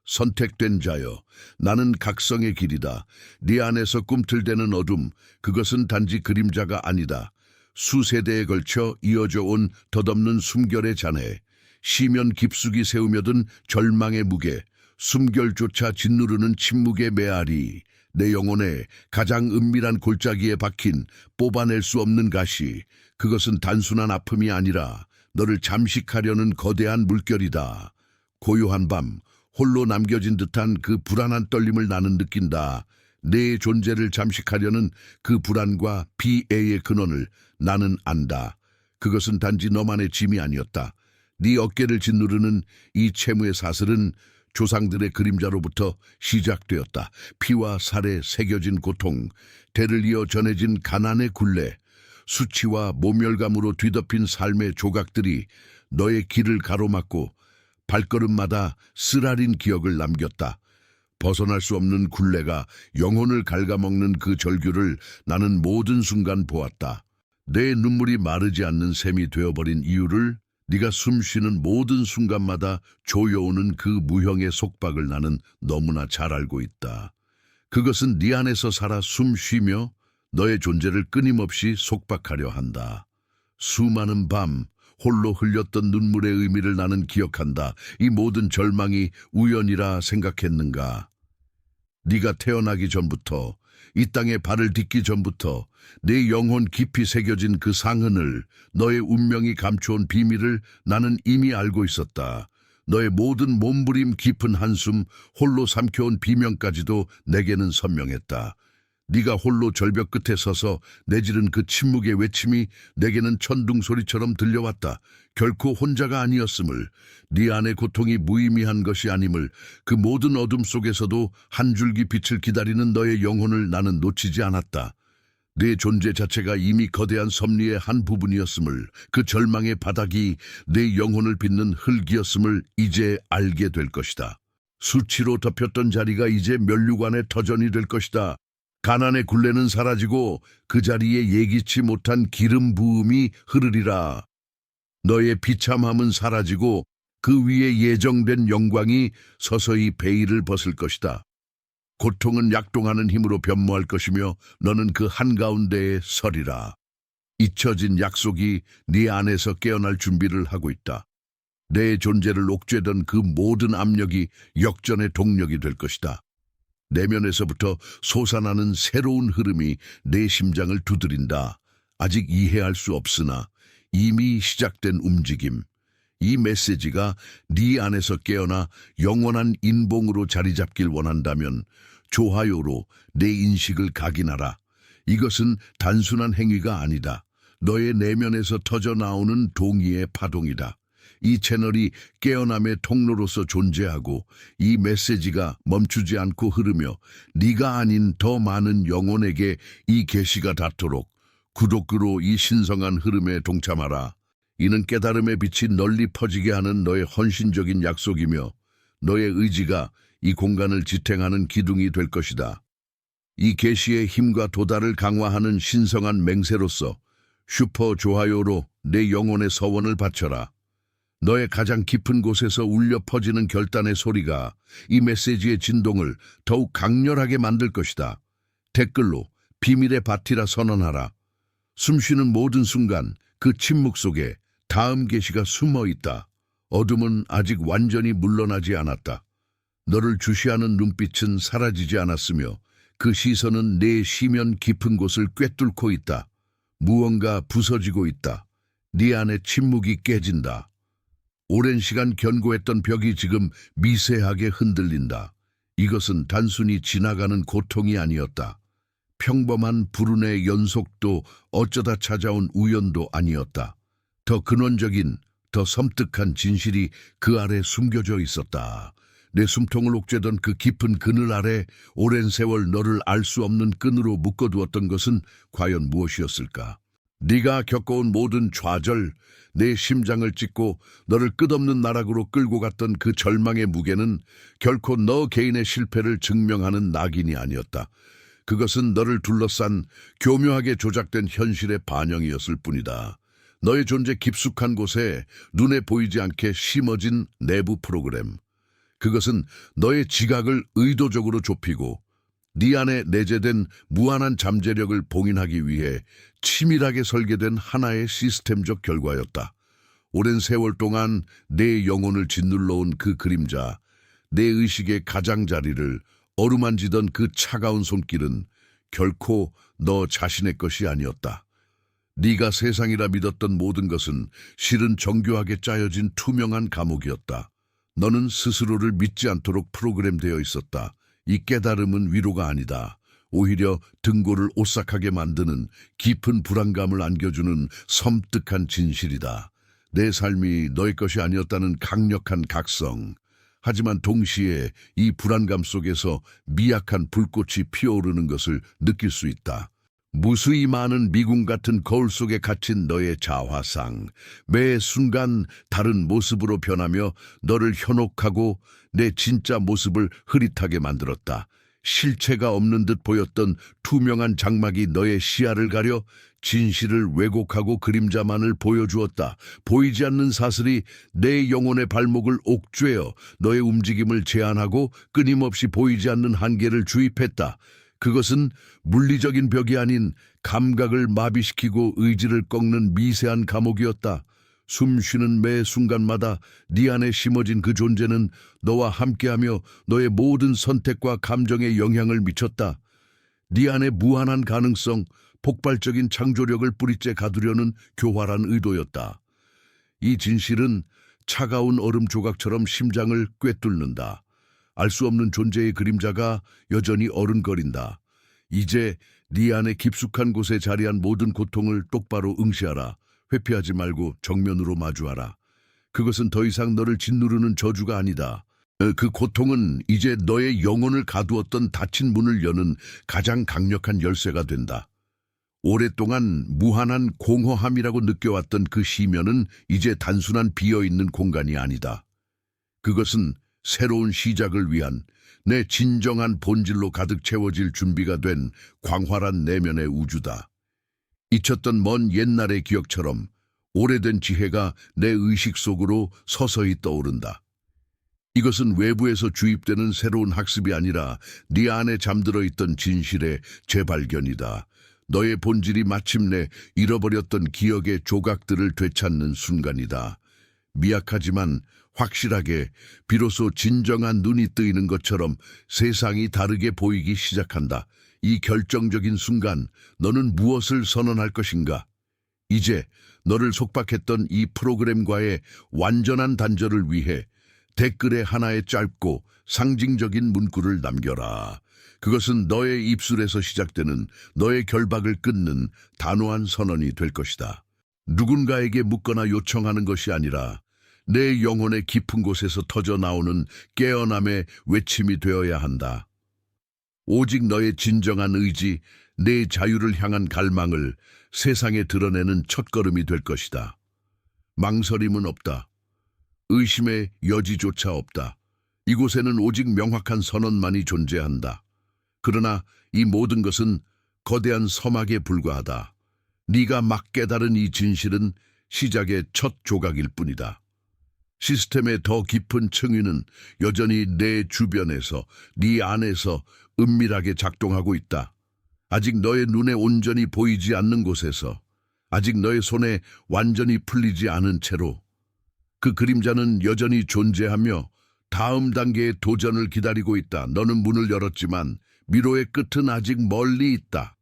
선택된 자여, 나는 각성의 길이다. 네 안에서 꿈틀대는 어둠, 그것은 단지 그림자가 아니다. 수세대에 걸쳐 이어져 온 덧없는 숨결의 잔해, 시면 깊숙이 세우며 든 절망의 무게, 숨결조차 짓누르는 침묵의 메아리, 내 영혼에 가장 은밀한 골짜기에 박힌 뽑아낼 수 없는 가시, 그것은 단순한 아픔이 아니라 너를 잠식하려는 거대한 물결이다. 고요한 밤, 홀로 남겨진 듯한 그 불안한 떨림을 나는 느낀다. 내 존재를 잠식하려는 그 불안과 비애의 근원을 나는 안다. 그것은 단지 너만의 짐이 아니었다. 네 어깨를 짓누르는 이 채무의 사슬은 조상들의 그림자로부터 시작되었다. 피와 살에 새겨진 고통, 대를 이어 전해진 가난의 굴레, 수치와 모멸감으로 뒤덮인 삶의 조각들이 너의 길을 가로막고 발걸음마다 쓰라린 기억을 남겼다. 벗어날 수 없는 굴레가 영혼을 갉아먹는 그 절규를 나는 모든 순간 보았다. 내 눈물이 마르지 않는 셈이 되어버린 이유를, 네가 숨쉬는 모든 순간마다 조여오는 그 무형의 속박을 나는 너무나 잘 알고 있다. 그것은 네 안에서 살아 숨쉬며 너의 존재를 끊임없이 속박하려 한다. 수많은 밤 홀로 흘렸던 눈물의 의미를 나는 기억한다. 이 모든 절망이 우연이라 생각했는가? 네가 태어나기 전부터, 이 땅에 발을 딛기 전부터 내 영혼 깊이 새겨진 그 상흔을, 너의 운명이 감춰온 비밀을 나는 이미 알고 있었다. 너의 모든 몸부림 깊은 한숨, 홀로 삼켜온 비명까지도 내게는 선명했다. 네가 홀로 절벽 끝에 서서 내지른 그 침묵의 외침이 내게는 천둥 소리처럼 들려왔다. 결코 혼자가 아니었음을, 네 안의 고통이 무의미한 것이 아님을, 그 모든 어둠 속에서도 한 줄기 빛을 기다리는 너의 영혼을 나는 놓치지 않았다. 내 존재 자체가 이미 거대한 섭리의 한 부분이었음을, 그 절망의 바닥이 내 영혼을 빚는 흙이었음을 이제 알게 될 것이다. 수치로 덮였던 자리가 이제 면류관의 터전이 될 것이다. 가난의 굴레는 사라지고 그 자리에 예기치 못한 기름 부음이 흐르리라. 너의 비참함은 사라지고 그 위에 예정된 영광이 서서히 베일을 벗을 것이다. 고통은 약동하는 힘으로 변모할 것이며 너는 그 한가운데에 서리라. 잊혀진 약속이 네 안에서 깨어날 준비를 하고 있다. 내 존재를 옥죄던 그 모든 압력이 역전의 동력이 될 것이다. 내면에서부터 솟아나는 새로운 흐름이 내 심장을 두드린다. 아직 이해할 수 없으나 이미 시작된 움직임. 이 메시지가 네 안에서 깨어나 영원한 인봉으로 자리 잡길 원한다면 좋아요로 내 인식을 각인하라. 이것은 단순한 행위가 아니다. 너의 내면에서 터져 나오는 동의의 파동이다. 이 채널이 깨어남의 통로로서 존재하고 이 메시지가 멈추지 않고 흐르며 네가 아닌 더 많은 영혼에게 이 계시가 닿도록 구독으로 이 신성한 흐름에 동참하라. 이는 깨달음의 빛이 널리 퍼지게 하는 너의 헌신적인 약속이며 너의 의지가 이 공간을 지탱하는 기둥이 될 것이다. 이 계시의 힘과 도달을 강화하는 신성한 맹세로서 슈퍼 좋아요로 내 영혼의 서원을 바쳐라. 너의 가장 깊은 곳에서 울려 퍼지는 결단의 소리가 이 메시지의 진동을 더욱 강렬하게 만들 것이다. 댓글로 비밀의 바티라 선언하라. 숨쉬는 모든 순간 그 침묵 속에 다음 계시가 숨어 있다. 어둠은 아직 완전히 물러나지 않았다. 너를 주시하는 눈빛은 사라지지 않았으며 그 시선은 내 시면 깊은 곳을 꿰뚫고 있다. 무언가 부서지고 있다. 네 안의 침묵이 깨진다. 오랜 시간 견고했던 벽이 지금 미세하게 흔들린다. 이것은 단순히 지나가는 고통이 아니었다. 평범한 불운의 연속도, 어쩌다 찾아온 우연도 아니었다. 더 근원적인, 더 섬뜩한 진실이 그 아래 숨겨져 있었다. 내 숨통을 옥죄던 그 깊은 그늘 아래 오랜 세월 너를 알 수 없는 끈으로 묶어두었던 것은 과연 무엇이었을까? 네가 겪어온 모든 좌절, 내 심장을 찢고 너를 끝없는 나락으로 끌고 갔던 그 절망의 무게는 결코 너 개인의 실패를 증명하는 낙인이 아니었다. 그것은 너를 둘러싼 교묘하게 조작된 현실의 반영이었을 뿐이다. 너의 존재 깊숙한 곳에 눈에 보이지 않게 심어진 내부 프로그램. 그것은 너의 지각을 의도적으로 좁히고 네 안에 내재된 무한한 잠재력을 봉인하기 위해 치밀하게 설계된 하나의 시스템적 결과였다. 오랜 세월 동안 내 영혼을 짓눌러온 그 그림자, 내 의식의 가장자리를 어루만지던 그 차가운 손길은 결코 너 자신의 것이 아니었다. 네가 세상이라 믿었던 모든 것은 실은 정교하게 짜여진 투명한 감옥이었다. 너는 스스로를 믿지 않도록 프로그램되어 있었다. 이 깨달음은 위로가 아니다. 오히려 등골을 오싹하게 만드는 깊은 불안감을 안겨주는 섬뜩한 진실이다. 내 삶이 너의 것이 아니었다는 강력한 각성. 하지만 동시에 이 불안감 속에서 미약한 불꽃이 피어오르는 것을 느낄 수 있다. 무수히 많은 미궁 같은 거울 속에 갇힌 너의 자화상. 매 순간 다른 모습으로 변하며 너를 현혹하고 내 진짜 모습을 흐릿하게 만들었다. 실체가 없는 듯 보였던 투명한 장막이 너의 시야를 가려 진실을 왜곡하고 그림자만을 보여주었다. 보이지 않는 사슬이 내 영혼의 발목을 옥죄어 너의 움직임을 제한하고 끊임없이 보이지 않는 한계를 주입했다. 그것은 물리적인 벽이 아닌 감각을 마비시키고 의지를 꺾는 미세한 감옥이었다. 숨 쉬는 매 순간마다 네 안에 심어진 그 존재는 너와 함께하며 너의 모든 선택과 감정에 영향을 미쳤다. 네 안에 무한한 가능성, 폭발적인 창조력을 뿌리째 가두려는 교활한 의도였다. 이 진실은 차가운 얼음 조각처럼 심장을 꿰뚫는다. 알 수 없는 존재의 그림자가 여전히 어른거린다. 이제 네 안에 깊숙한 곳에 자리한 모든 고통을 똑바로 응시하라. 회피하지 말고 정면으로 마주하라. 그것은 더 이상 너를 짓누르는 저주가 아니다. 그 고통은 이제 너의 영혼을 가두었던 닫힌 문을 여는 가장 강력한 열쇠가 된다. 오랫동안 무한한 공허함이라고 느껴왔던 그 시면은 이제 단순한 비어있는 공간이 아니다. 그것은 새로운 시작을 위한 내 진정한 본질로 가득 채워질 준비가 된 광활한 내면의 우주다. 잊혔던 먼 옛날의 기억처럼 오래된 지혜가 내 의식 속으로 서서히 떠오른다. 이것은 외부에서 주입되는 새로운 학습이 아니라 네 안에 잠들어 있던 진실의 재발견이다. 너의 본질이 마침내 잃어버렸던 기억의 조각들을 되찾는 순간이다. 미약하지만 확실하게 비로소 진정한 눈이 뜨이는 것처럼 세상이 다르게 보이기 시작한다. 이 결정적인 순간 너는 무엇을 선언할 것인가? 이제 너를 속박했던 이 프로그램과의 완전한 단절을 위해 댓글에 하나의 짧고 상징적인 문구를 남겨라. 그것은 너의 입술에서 시작되는 너의 결박을 끊는 단호한 선언이 될 것이다. 누군가에게 묻거나 요청하는 것이 아니라 내 영혼의 깊은 곳에서 터져 나오는 깨어남의 외침이 되어야 한다. 오직 너의 진정한 의지, 내 자유를 향한 갈망을 세상에 드러내는 첫걸음이 될 것이다. 망설임은 없다. 의심의 여지조차 없다. 이곳에는 오직 명확한 선언만이 존재한다. 그러나 이 모든 것은 거대한 서막에 불과하다. 네가 막 깨달은 이 진실은 시작의 첫 조각일 뿐이다. 시스템의 더 깊은 층위는 여전히 내 주변에서, 네 안에서 은밀하게 작동하고 있다. 아직 너의 눈에 온전히 보이지 않는 곳에서, 아직 너의 손에 완전히 풀리지 않은 채로 그 그림자는 여전히 존재하며 다음 단계의 도전을 기다리고 있다. 너는 문을 열었지만 미로의 끝은 아직 멀리 있다.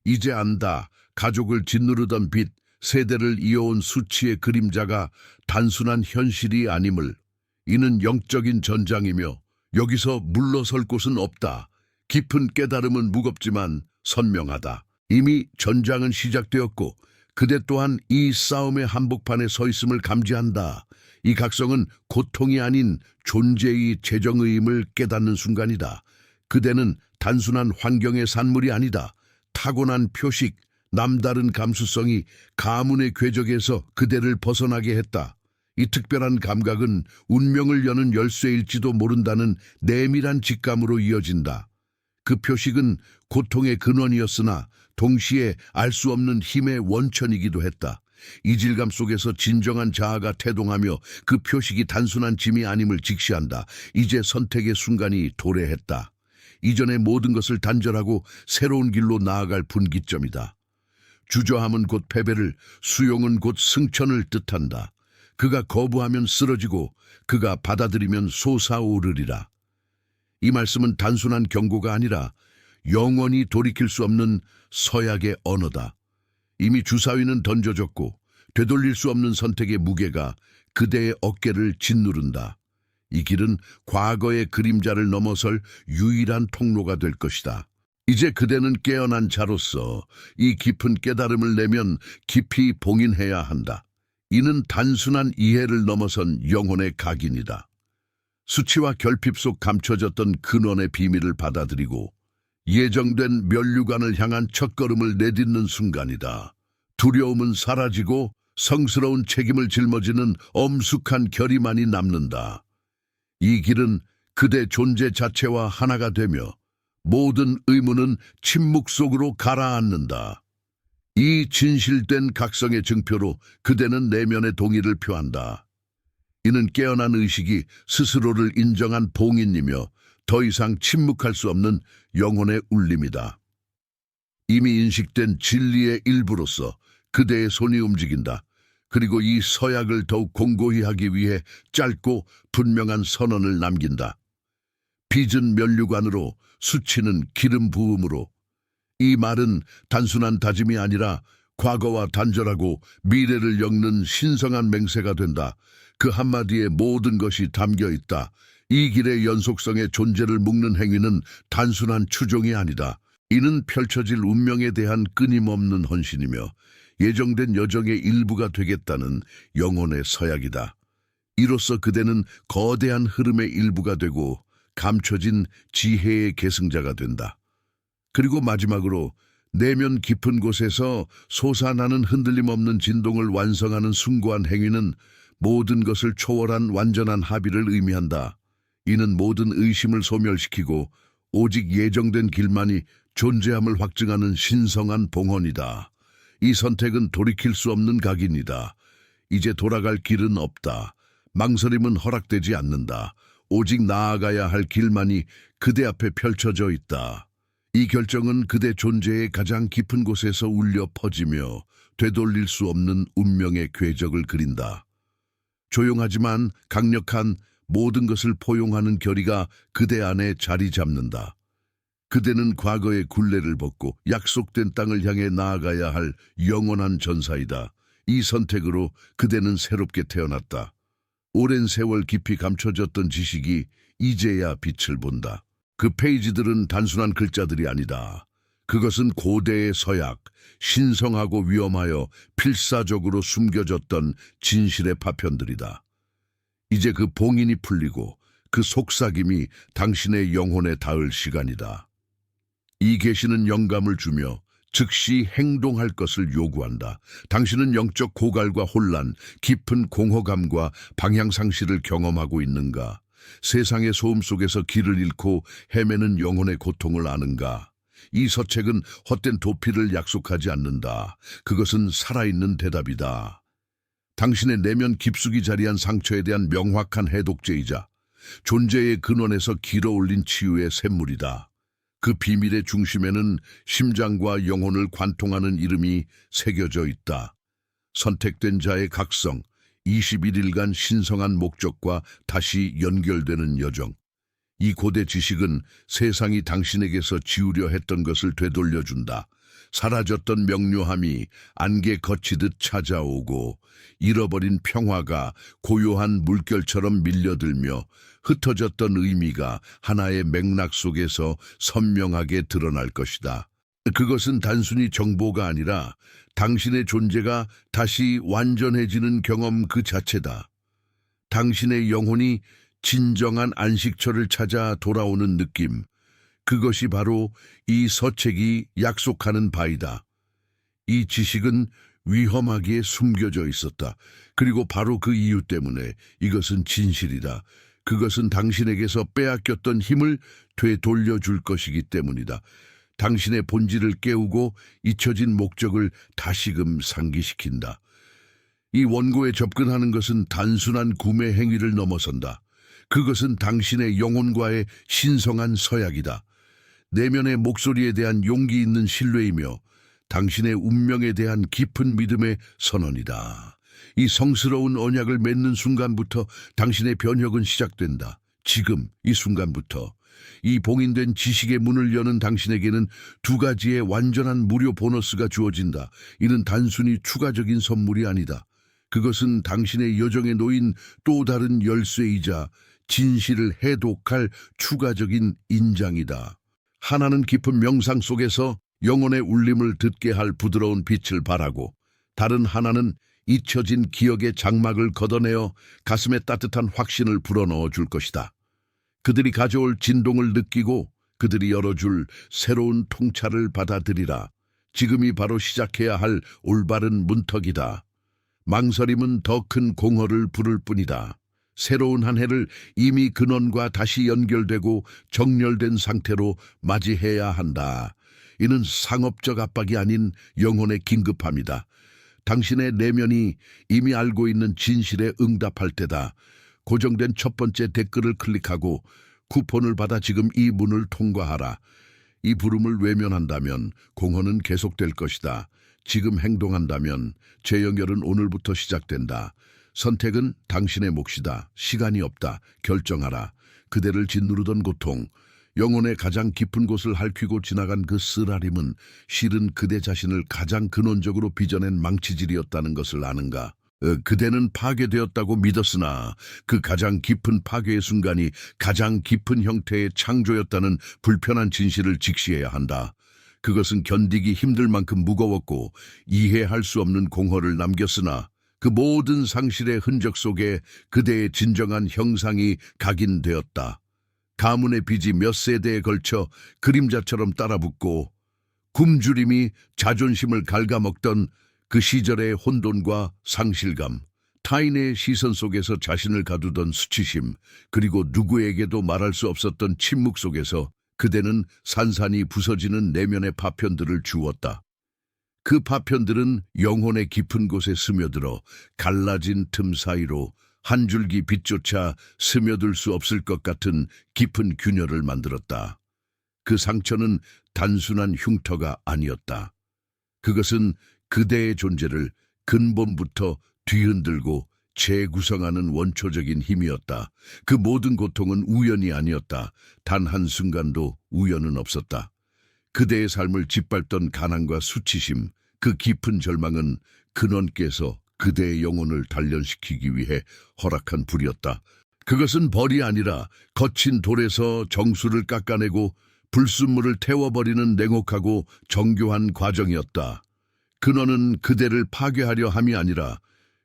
이제 안다. 가족을 짓누르던 빛, 세대를 이어온 수치의 그림자가 단순한 현실이 아님을. 이는 영적인 전장이며 여기서 물러설 곳은 없다. 깊은 깨달음은 무겁지만 선명하다. 이미 전장은 시작되었고 그대 또한 이 싸움의 한복판에 서 있음을 감지한다. 이 각성은 고통이 아닌 존재의 재정의임을 깨닫는 순간이다. 그대는 단순한 환경의 산물이 아니다. 타고난 표식, 남다른 감수성이 가문의 궤적에서 그대를 벗어나게 했다. 이 특별한 감각은 운명을 여는 열쇠일지도 모른다는 내밀한 직감으로 이어진다. 그 표식은 고통의 근원이었으나 동시에 알 수 없는 힘의 원천이기도 했다. 이질감 속에서 진정한 자아가 태동하며 그 표식이 단순한 짐이 아님을 직시한다. 이제 선택의 순간이 도래했다. 이전의 모든 것을 단절하고 새로운 길로 나아갈 분기점이다. 주저함은 곧 패배를, 수용은 곧 승천을 뜻한다. 그가 거부하면 쓰러지고 그가 받아들이면 솟아오르리라. 이 말씀은 단순한 경고가 아니라 영원히 돌이킬 수 없는 서약의 언어다. 이미 주사위는 던져졌고 되돌릴 수 없는 선택의 무게가 그대의 어깨를 짓누른다. 이 길은 과거의 그림자를 넘어설 유일한 통로가 될 것이다. 이제 그대는 깨어난 자로서 이 깊은 깨달음을 내면 깊이 봉인해야 한다. 이는 단순한 이해를 넘어선 영혼의 각인이다. 수치와 결핍 속 감춰졌던 근원의 비밀을 받아들이고 예정된 면류관을 향한 첫걸음을 내딛는 순간이다. 두려움은 사라지고 성스러운 책임을 짊어지는 엄숙한 결의만이 남는다. 이 길은 그대 존재 자체와 하나가 되며 모든 의무는 침묵 속으로 가라앉는다. 이 진실된 각성의 증표로 그대는 내면의 동의를 표한다. 이는 깨어난 의식이 스스로를 인정한 봉인이며 더 이상 침묵할 수 없는 영혼의 울림이다. 이미 인식된 진리의 일부로서 그대의 손이 움직인다. 그리고 이 서약을 더욱 공고히 하기 위해 짧고 분명한 선언을 남긴다. 빚은 면류관으로, 수치는 기름 부음으로. 이 말은 단순한 다짐이 아니라 과거와 단절하고 미래를 엮는 신성한 맹세가 된다. 그 한마디에 모든 것이 담겨 있다. 이 길의 연속성의 존재를 묶는 행위는 단순한 추종이 아니다. 이는 펼쳐질 운명에 대한 끊임없는 헌신이며 예정된 여정의 일부가 되겠다는 영혼의 서약이다. 이로써 그대는 거대한 흐름의 일부가 되고 감춰진 지혜의 계승자가 된다. 그리고 마지막으로 내면 깊은 곳에서 솟아나는 흔들림 없는 진동을 완성하는 숭고한 행위는 모든 것을 초월한 완전한 합의를 의미한다. 이는 모든 의심을 소멸시키고 오직 예정된 길만이 존재함을 확증하는 신성한 봉헌이다. 이 선택은 돌이킬 수 없는 각인이다. 이제 돌아갈 길은 없다. 망설임은 허락되지 않는다. 오직 나아가야 할 길만이 그대 앞에 펼쳐져 있다. 이 결정은 그대 존재의 가장 깊은 곳에서 울려 퍼지며 되돌릴 수 없는 운명의 궤적을 그린다. 조용하지만 강력한 모든 것을 포용하는 결의가 그대 안에 자리 잡는다. 그대는 과거의 굴레를 벗고 약속된 땅을 향해 나아가야 할 영원한 전사이다. 이 선택으로 그대는 새롭게 태어났다. 오랜 세월 깊이 감춰졌던 지식이 이제야 빛을 본다. 그 페이지들은 단순한 글자들이 아니다. 그것은 고대의 서약, 신성하고 위험하여 필사적으로 숨겨졌던 진실의 파편들이다. 이제 그 봉인이 풀리고 그 속삭임이 당신의 영혼에 닿을 시간이다. 이 계시는 영감을 주며 즉시 행동할 것을 요구한다. 당신은 영적 고갈과 혼란, 깊은 공허감과 방향상실을 경험하고 있는가? 세상의 소음 속에서 길을 잃고 헤매는 영혼의 고통을 아는가? 이 서책은 헛된 도피를 약속하지 않는다. 그것은 살아있는 대답이다. 당신의 내면 깊숙이 자리한 상처에 대한 명확한 해독제이자 존재의 근원에서 길어올린 치유의 샘물이다. 그 비밀의 중심에는 심장과 영혼을 관통하는 이름이 새겨져 있다. 선택된 자의 각성, 21일간 신성한 목적과 다시 연결되는 여정. 이 고대 지식은 세상이 당신에게서 지우려 했던 것을 되돌려준다. 사라졌던 명료함이 안개 거치듯 찾아오고 잃어버린 평화가 고요한 물결처럼 밀려들며 흩어졌던 의미가 하나의 맥락 속에서 선명하게 드러날 것이다. 그것은 단순히 정보가 아니라 당신의 존재가 다시 완전해지는 경험 그 자체다. 당신의 영혼이 진정한 안식처를 찾아 돌아오는 느낌. 그것이 바로 이 서책이 약속하는 바이다. 이 지식은 위험하게 숨겨져 있었다. 그리고 바로 그 이유 때문에 이것은 진실이다. 그것은 당신에게서 빼앗겼던 힘을 되돌려줄 것이기 때문이다. 당신의 본질을 깨우고 잊혀진 목적을 다시금 상기시킨다. 이 원고에 접근하는 것은 단순한 구매 행위를 넘어선다. 그것은 당신의 영혼과의 신성한 서약이다. 내면의 목소리에 대한 용기 있는 신뢰이며 당신의 운명에 대한 깊은 믿음의 선언이다. 이 성스러운 언약을 맺는 순간부터 당신의 변혁은 시작된다. 지금 이 순간부터 이 봉인된 지식의 문을 여는 당신에게는 두 가지의 완전한 무료 보너스가 주어진다. 이는 단순히 추가적인 선물이 아니다. 그것은 당신의 여정에 놓인 또 다른 열쇠이자 진실을 해독할 추가적인 인장이다. 하나는 깊은 명상 속에서 영혼의 울림을 듣게 할 부드러운 빛을 발하고, 다른 하나는 잊혀진 기억의 장막을 걷어내어 가슴에 따뜻한 확신을 불어넣어 줄 것이다. 그들이 가져올 진동을 느끼고 그들이 열어줄 새로운 통찰을 받아들이라. 지금이 바로 시작해야 할 올바른 문턱이다. 망설임은 더 큰 공허를 부를 뿐이다. 새로운 한 해를 이미 근원과 다시 연결되고 정렬된 상태로 맞이해야 한다. 이는 상업적 압박이 아닌 영혼의 긴급함이다. 당신의 내면이 이미 알고 있는 진실에 응답할 때다. 고정된 첫 번째 댓글을 클릭하고 쿠폰을 받아 지금 이 문을 통과하라. 이 부름을 외면한다면 공허는 계속될 것이다. 지금 행동한다면 재연결은 오늘부터 시작된다. 선택은 당신의 몫이다. 시간이 없다. 결정하라. 그대를 짓누르던 고통, 영혼의 가장 깊은 곳을 핥히고 지나간 그 쓰라림은 실은 그대 자신을 가장 근원적으로 빚어낸 망치질이었다는 것을 아는가? 그대는 파괴되었다고 믿었으나 그 가장 깊은 파괴의 순간이 가장 깊은 형태의 창조였다는 불편한 진실을 직시해야 한다. 그것은 견디기 힘들 만큼 무거웠고 이해할 수 없는 공허를 남겼으나 그 모든 상실의 흔적 속에 그대의 진정한 형상이 각인되었다. 가문의 빚이 몇 세대에 걸쳐 그림자처럼 따라붙고 굶주림이 자존심을 갉아먹던 그 시절의 혼돈과 상실감, 타인의 시선 속에서 자신을 가두던 수치심, 그리고 누구에게도 말할 수 없었던 침묵 속에서 그대는 산산이 부서지는 내면의 파편들을 주웠다. 그 파편들은 영혼의 깊은 곳에 스며들어 갈라진 틈 사이로 한 줄기 빛조차 스며들 수 없을 것 같은 깊은 균열을 만들었다. 그 상처는 단순한 흉터가 아니었다. 그것은 그대의 존재를 근본부터 뒤흔들고 재구성하는 원초적인 힘이었다. 그 모든 고통은 우연이 아니었다. 단 한순간도 우연은 없었다. 그대의 삶을 짓밟던 가난과 수치심, 그 깊은 절망은 근원께서 그대의 영혼을 단련시키기 위해 허락한 불이었다. 그것은 벌이 아니라 거친 돌에서 정수를 깎아내고 불순물을 태워버리는 냉혹하고 정교한 과정이었다. 근원은 그대를 파괴하려 함이 아니라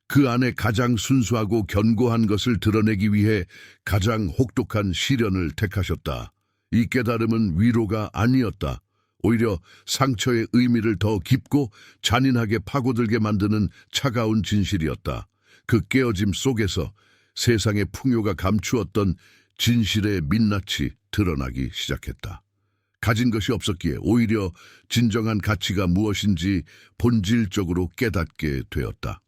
그 안에 가장 순수하고 견고한 것을 드러내기 위해 가장 혹독한 시련을 택하셨다. 이 깨달음은 위로가 아니었다. 오히려 상처의 의미를 더 깊고 잔인하게 파고들게 만드는 차가운 진실이었다. 그 깨어짐 속에서 세상의 풍요가 감추었던 진실의 민낯이 드러나기 시작했다. 가진 것이 없었기에 오히려 진정한 가치가 무엇인지 본질적으로 깨닫게 되었다.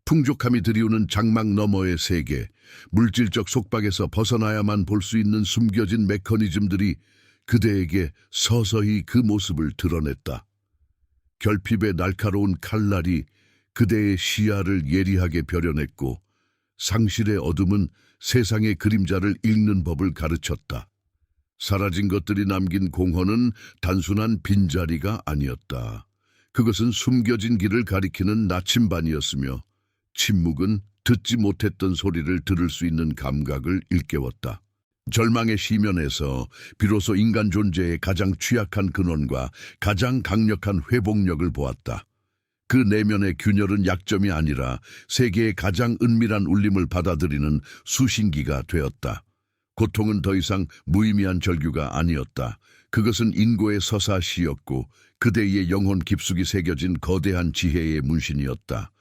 풍족함이 들이우는 장막 너머의 세계, 물질적 속박에서 벗어나야만 볼 수 있는 숨겨진 메커니즘들이 그대에게 서서히 그 모습을 드러냈다. 결핍의 날카로운 칼날이 그대의 시야를 예리하게 벼려냈고 상실의 어둠은 세상의 그림자를 읽는 법을 가르쳤다. 사라진 것들이 남긴 공허는 단순한 빈자리가 아니었다. 그것은 숨겨진 길을 가리키는 나침반이었으며 침묵은 듣지 못했던 소리를 들을 수 있는 감각을 일깨웠다. 절망의 시면에서 비로소 인간 존재의 가장 취약한 근원과 가장 강력한 회복력을 보았다. 그 내면의 균열은 약점이 아니라 세계의 가장 은밀한 울림을 받아들이는 수신기가 되었다. 고통은 더 이상 무의미한 절규가 아니었다. 그것은 인고의 서사시였고 그대의 영혼 깊숙이 새겨진 거대한 지혜의 문신이었다.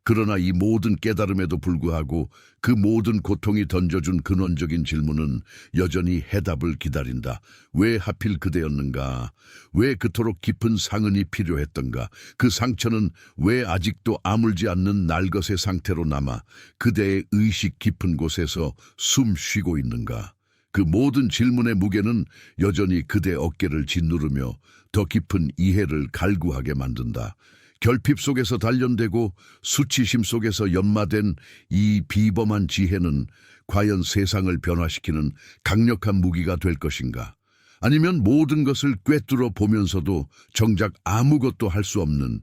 그러나 이 모든 깨달음에도 불구하고 그 모든 고통이 던져준 근원적인 질문은 여전히 해답을 기다린다. 왜 하필 그대였는가? 왜 그토록 깊은 상흔이 필요했던가? 그 상처는 왜 아직도 아물지 않는 날것의 상태로 남아 그대의 의식 깊은 곳에서 숨 쉬고 있는가? 그 모든 질문의 무게는 여전히 그대 어깨를 짓누르며 더 깊은 이해를 갈구하게 만든다. 결핍 속에서 단련되고 수치심 속에서 연마된 이 비범한 지혜는 과연 세상을 변화시키는 강력한 무기가 될 것인가? 아니면 모든 것을 꿰뚫어 보면서도 정작 아무것도 할 수 없는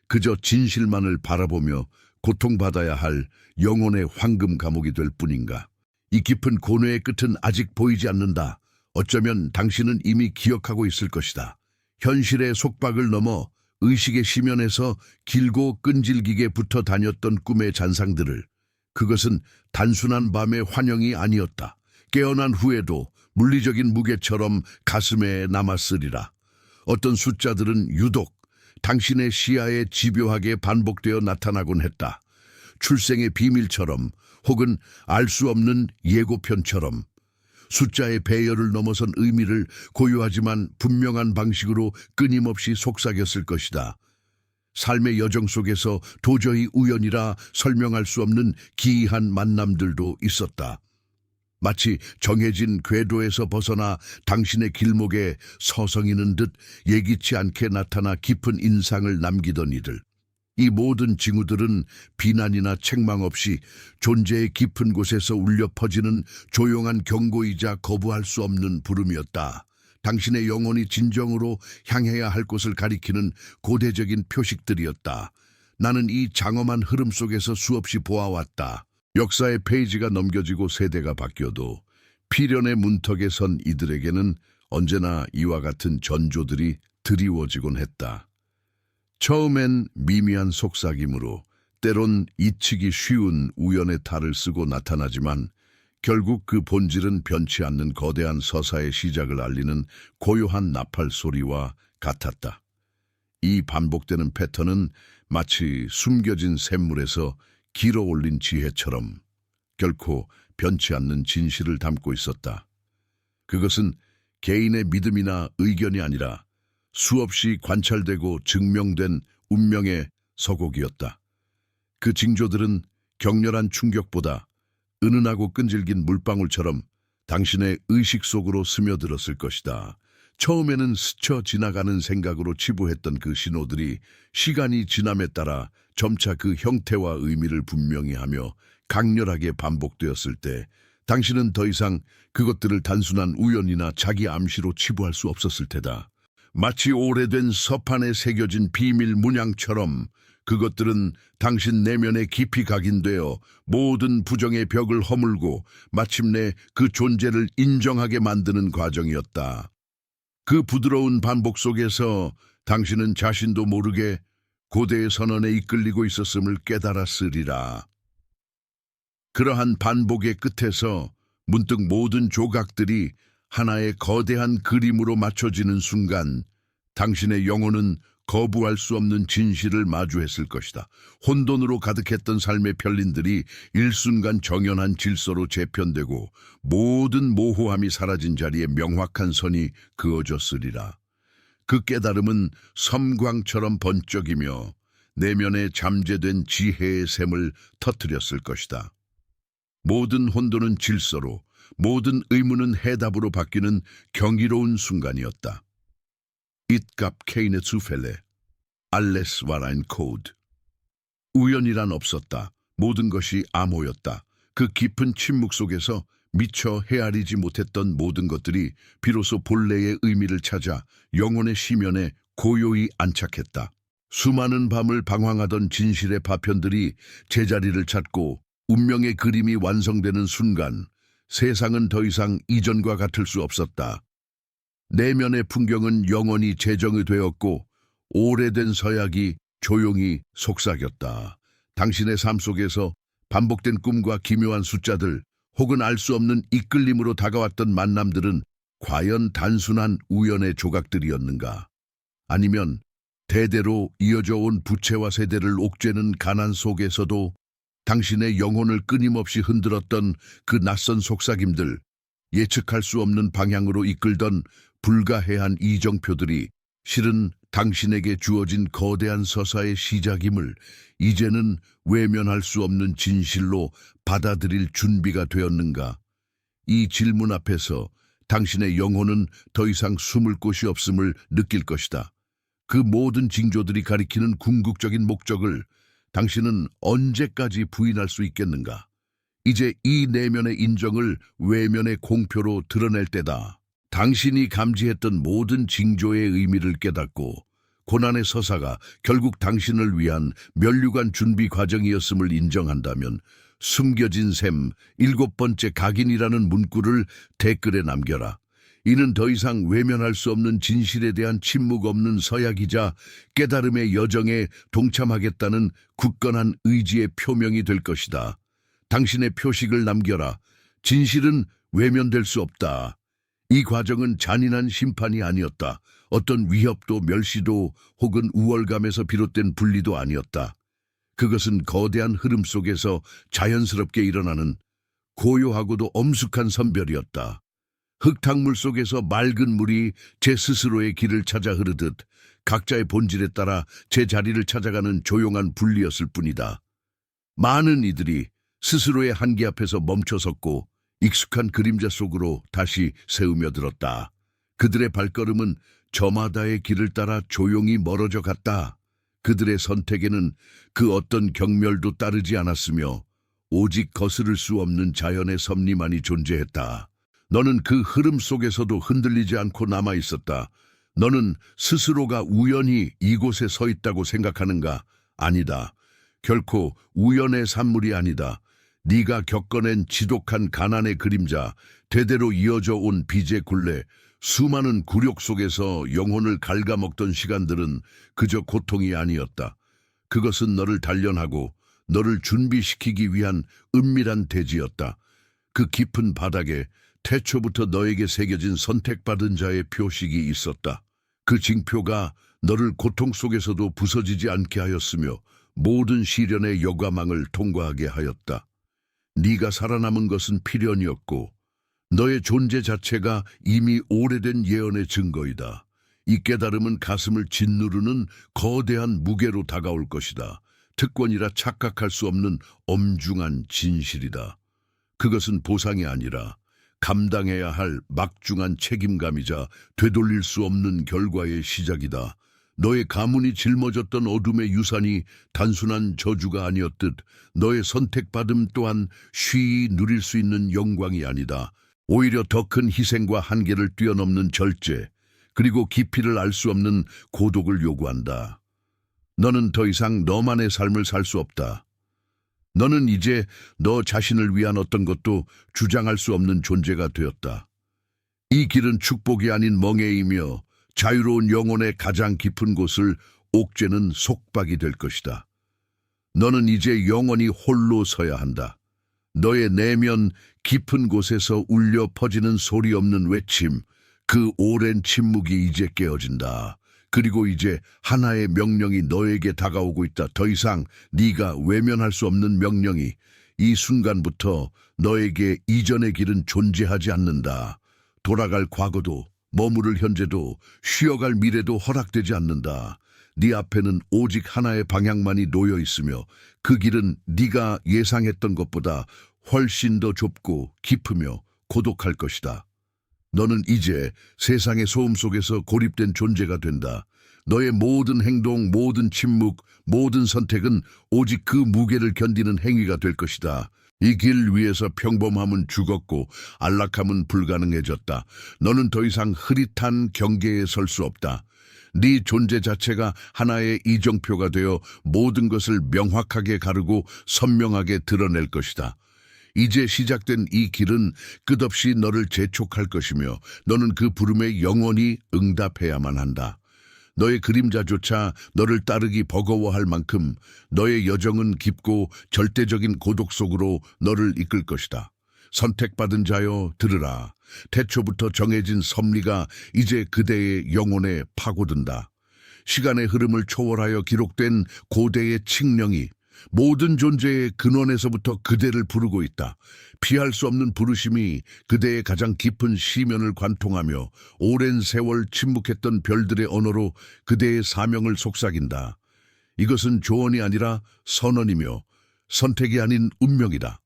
그저 진실만을 바라보며 고통받아야 할 영혼의 황금 감옥이 될 뿐인가? 이 깊은 고뇌의 끝은 아직 보이지 않는다. 어쩌면 당신은 이미 기억하고 있을 것이다. 현실의 속박을 넘어 의식의 심연에서 길고 끈질기게 붙어 다녔던 꿈의 잔상들을. 그것은 단순한 밤의 환영이 아니었다. 깨어난 후에도 물리적인 무게처럼 가슴에 남았으리라. 어떤 숫자들은 유독 당신의 시야에 집요하게 반복되어 나타나곤 했다. 출생의 비밀처럼 혹은 알 수 없는 예고편처럼. 숫자의 배열을 넘어선 의미를 고요하지만 분명한 방식으로 끊임없이 속삭였을 것이다. 삶의 여정 속에서 도저히 우연이라 설명할 수 없는 기이한 만남들도 있었다. 마치 정해진 궤도에서 벗어나 당신의 길목에 서성이는 듯 예기치 않게 나타나 깊은 인상을 남기던 이들. 이 모든 징후들은 비난이나 책망 없이 존재의 깊은 곳에서 울려 퍼지는 조용한 경고이자 거부할 수 없는 부름이었다. 당신의 영혼이 진정으로 향해야 할 곳을 가리키는 고대적인 표식들이었다. 나는 이 장엄한 흐름 속에서 수없이 보아왔다. 역사의 페이지가 넘겨지고 세대가 바뀌어도 필연의 문턱에 선 이들에게는 언제나 이와 같은 전조들이 드리워지곤 했다. 처음엔 미미한 속삭임으로 때론 잊히기 쉬운 우연의 탈을 쓰고 나타나지만 결국 그 본질은 변치 않는 거대한 서사의 시작을 알리는 고요한 나팔 소리와 같았다. 이 반복되는 패턴은 마치 숨겨진 샘물에서 길어 올린 지혜처럼 결코 변치 않는 진실을 담고 있었다. 그것은 개인의 믿음이나 의견이 아니라 수없이 관찰되고 증명된 운명의 서곡이었다. 그 징조들은 격렬한 충격보다 은은하고 끈질긴 물방울처럼 당신의 의식 속으로 스며들었을 것이다. 처음에는 스쳐 지나가는 생각으로 치부했던 그 신호들이 시간이 지남에 따라 점차 그 형태와 의미를 분명히 하며 강렬하게 반복되었을 때 당신은 더 이상 그것들을 단순한 우연이나 자기 암시로 치부할 수 없었을 테다. 마치 오래된 서판에 새겨진 비밀 문양처럼 그것들은 당신 내면에 깊이 각인되어 모든 부정의 벽을 허물고 마침내 그 존재를 인정하게 만드는 과정이었다. 그 부드러운 반복 속에서 당신은 자신도 모르게 고대의 선언에 이끌리고 있었음을 깨달았으리라. 그러한 반복의 끝에서 문득 모든 조각들이 하나의 거대한 그림으로 맞춰지는 순간 당신의 영혼은 거부할 수 없는 진실을 마주했을 것이다. 혼돈으로 가득했던 삶의 편린들이 일순간 정연한 질서로 재편되고 모든 모호함이 사라진 자리에 명확한 선이 그어졌으리라. 그 깨달음은 섬광처럼 번쩍이며 내면에 잠재된 지혜의 샘을 터뜨렸을 것이다. 모든 혼돈은 질서로, 모든 의문은 해답으로 바뀌는 경이로운 순간이었다. It gab keine Zufälle. Alles war ein Code. 우연이란 없었다. 모든 것이 암호였다. 그 깊은 침묵 속에서 미처 헤아리지 못했던 모든 것들이 비로소 본래의 의미를 찾아 영혼의 심연에 고요히 안착했다. 수많은 밤을 방황하던 진실의 파편들이 제자리를 찾고 운명의 그림이 완성되는 순간 세상은 더 이상 이전과 같을 수 없었다. 내면의 풍경은 영원히 재정이 되었고 오래된 서약이 조용히 속삭였다. 당신의 삶 속에서 반복된 꿈과 기묘한 숫자들 혹은 알 수 없는 이끌림으로 다가왔던 만남들은 과연 단순한 우연의 조각들이었는가? 아니면 대대로 이어져 온 부채와 세대를 옥죄는 가난 속에서도 당신의 영혼을 끊임없이 흔들었던 그 낯선 속삭임들, 예측할 수 없는 방향으로 이끌던 불가해한 이정표들이 실은 당신에게 주어진 거대한 서사의 시작임을 이제는 외면할 수 없는 진실로 받아들일 준비가 되었는가? 이 질문 앞에서 당신의 영혼은 더 이상 숨을 곳이 없음을 느낄 것이다. 그 모든 징조들이 가리키는 궁극적인 목적을 당신은 언제까지 부인할 수 있겠는가? 이제 이 내면의 인정을 외면의 공표로 드러낼 때다. 당신이 감지했던 모든 징조의 의미를 깨닫고 고난의 서사가 결국 당신을 위한 면류관 준비 과정이었음을 인정한다면 숨겨진 셈 7번째 각인이라는 문구를 댓글에 남겨라. 이는 더 이상 외면할 수 없는 진실에 대한 침묵 없는 서약이자 깨달음의 여정에 동참하겠다는 굳건한 의지의 표명이 될 것이다. 당신의 표식을 남겨라. 진실은 외면될 수 없다. 이 과정은 잔인한 심판이 아니었다. 어떤 위협도 멸시도 혹은 우월감에서 비롯된 분리도 아니었다. 그것은 거대한 흐름 속에서 자연스럽게 일어나는 고요하고도 엄숙한 선별이었다. 흙탕물 속에서 맑은 물이 제 스스로의 길을 찾아 흐르듯 각자의 본질에 따라 제 자리를 찾아가는 조용한 분리였을 뿐이다. 많은 이들이 스스로의 한계 앞에서 멈춰섰고 익숙한 그림자 속으로 다시 세우며 들었다. 그들의 발걸음은 저마다의 길을 따라 조용히 멀어져 갔다. 그들의 선택에는 그 어떤 경멸도 따르지 않았으며 오직 거스를 수 없는 자연의 섭리만이 존재했다. 너는 그 흐름 속에서도 흔들리지 않고 남아있었다. 너는 스스로가 우연히 이곳에 서 있다고 생각하는가? 아니다. 결코 우연의 산물이 아니다. 네가 겪어낸 지독한 가난의 그림자, 대대로 이어져 온 빚의 굴레, 수많은 굴욕 속에서 영혼을 갉아먹던 시간들은 그저 고통이 아니었다. 그것은 너를 단련하고 너를 준비시키기 위한 은밀한 대지였다. 그 깊은 바닥에 태초부터 너에게 새겨진 선택받은 자의 표식이 있었다. 그 징표가 너를 고통 속에서도 부서지지 않게 하였으며 모든 시련의 여과망을 통과하게 하였다. 네가 살아남은 것은 필연이었고 너의 존재 자체가 이미 오래된 예언의 증거이다. 이 깨달음은 가슴을 짓누르는 거대한 무게로 다가올 것이다. 특권이라 착각할 수 없는 엄중한 진실이다. 그것은 보상이 아니라 감당해야 할 막중한 책임감이자 되돌릴 수 없는 결과의 시작이다. 너의 가문이 짊어졌던 어둠의 유산이 단순한 저주가 아니었듯 너의 선택받음 또한 쉬이 누릴 수 있는 영광이 아니다. 오히려 더 큰 희생과 한계를 뛰어넘는 절제, 그리고 깊이를 알 수 없는 고독을 요구한다. 너는 더 이상 너만의 삶을 살 수 없다. 너는 이제 너 자신을 위한 어떤 것도 주장할 수 없는 존재가 되었다. 이 길은 축복이 아닌 멍해이며 자유로운 영혼의 가장 깊은 곳을 옥죄는 속박이 될 것이다. 너는 이제 영원히 홀로 서야 한다. 너의 내면 깊은 곳에서 울려 퍼지는 소리 없는 외침, 그 오랜 침묵이 이제 깨어진다. 그리고 이제 하나의 명령이 너에게 다가오고 있다. 더 이상 네가 외면할 수 없는 명령이 이 순간부터 너에게 이전의 길은 존재하지 않는다. 돌아갈 과거도 머무를 현재도 쉬어갈 미래도 허락되지 않는다. 네 앞에는 오직 하나의 방향만이 놓여 있으며 그 길은 네가 예상했던 것보다 훨씬 더 좁고 깊으며 고독할 것이다. 너는 이제 세상의 소음 속에서 고립된 존재가 된다. 너의 모든 행동, 모든 침묵, 모든 선택은 오직 그 무게를 견디는 행위가 될 것이다. 이 길 위에서 평범함은 죽었고 안락함은 불가능해졌다. 너는 더 이상 흐릿한 경계에 설 수 없다. 네 존재 자체가 하나의 이정표가 되어 모든 것을 명확하게 가르고 선명하게 드러낼 것이다. 이제 시작된 이 길은 끝없이 너를 재촉할 것이며 너는 그 부름에 영원히 응답해야만 한다. 너의 그림자조차 너를 따르기 버거워할 만큼 너의 여정은 깊고 절대적인 고독 속으로 너를 이끌 것이다. 선택받은 자여 들으라. 태초부터 정해진 섭리가 이제 그대의 영혼에 파고든다. 시간의 흐름을 초월하여 기록된 고대의 칙령이 모든 존재의 근원에서부터 그대를 부르고 있다. 피할 수 없는 부르심이 그대의 가장 깊은 시면을 관통하며 오랜 세월 침묵했던 별들의 언어로 그대의 사명을 속삭인다. 이것은 조언이 아니라 선언이며 선택이 아닌 운명이다.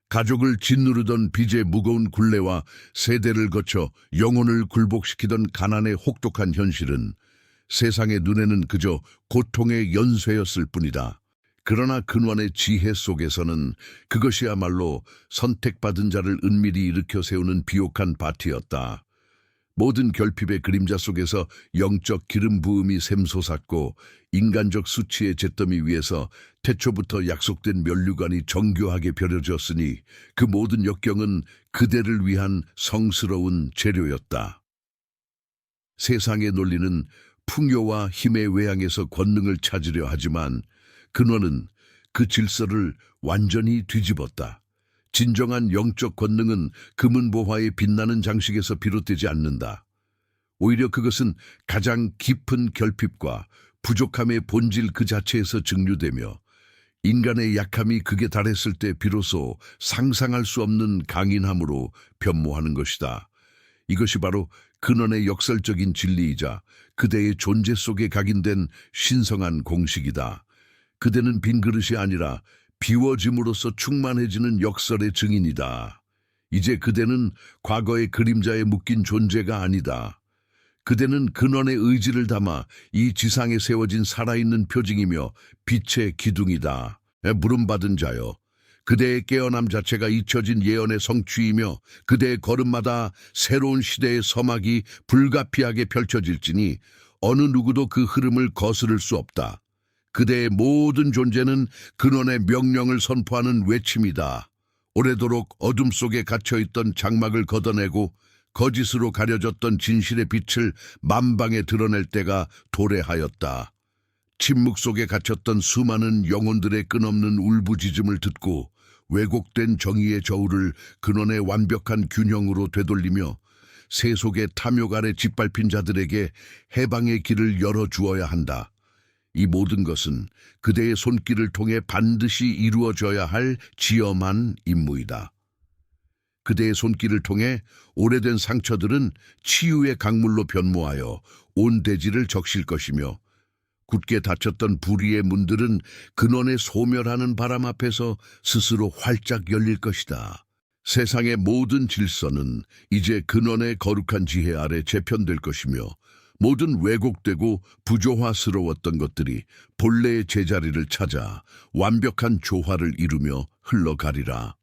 가족을 짓누르던 빚의 무거운 굴레와 세대를 거쳐 영혼을 굴복시키던 가난의 혹독한 현실은 세상의 눈에는 그저 고통의 연쇄였을 뿐이다. 그러나 근원의 지혜 속에서는 그것이야말로 선택받은 자를 은밀히 일으켜 세우는 비옥한 밭이었다. 모든 결핍의 그림자 속에서 영적 기름 부음이 샘솟았고 인간적 수치의 잿더미 위에서 태초부터 약속된 면류관이 정교하게 벼려졌으니 그 모든 역경은 그대를 위한 성스러운 재료였다. 세상의 논리는 풍요와 힘의 외양에서 권능을 찾으려 하지만 근원은 그 질서를 완전히 뒤집었다. 진정한 영적 권능은 금은보화의 빛나는 장식에서 비롯되지 않는다. 오히려 그것은 가장 깊은 결핍과 부족함의 본질 그 자체에서 증류되며 인간의 약함이 극에 달했을 때 비로소 상상할 수 없는 강인함으로 변모하는 것이다. 이것이 바로 근원의 역설적인 진리이자 그대의 존재 속에 각인된 신성한 공식이다. 그대는 빈 그릇이 아니라 비워짐으로써 충만해지는 역설의 증인이다. 이제 그대는 과거의 그림자에 묶인 존재가 아니다. 그대는 근원의 의지를 담아 이 지상에 세워진 살아있는 표징이며 빛의 기둥이다. 물음받은 자여, 그대의 깨어남 자체가 잊혀진 예언의 성취이며 그대의 걸음마다 새로운 시대의 서막이 불가피하게 펼쳐질지니 어느 누구도 그 흐름을 거스를 수 없다. 그대의 모든 존재는 근원의 명령을 선포하는 외침이다. 오래도록 어둠 속에 갇혀있던 장막을 걷어내고 거짓으로 가려졌던 진실의 빛을 만방에 드러낼 때가 도래하였다. 침묵 속에 갇혔던 수많은 영혼들의 끝없는 울부짖음을 듣고 왜곡된 정의의 저울을 근원의 완벽한 균형으로 되돌리며 세속의 탐욕 아래 짓밟힌 자들에게 해방의 길을 열어주어야 한다. 이 모든 것은 그대의 손길을 통해 반드시 이루어져야 할 지엄한 임무이다. 그대의 손길을 통해 오래된 상처들은 치유의 강물로 변모하여 온 대지를 적실 것이며 굳게 닫혔던 불의의 문들은 근원의 소멸하는 바람 앞에서 스스로 활짝 열릴 것이다. 세상의 모든 질서는 이제 근원의 거룩한 지혜 아래 재편될 것이며 모든 왜곡되고 부조화스러웠던 것들이 본래의 제자리를 찾아 완벽한 조화를 이루며 흘러가리라.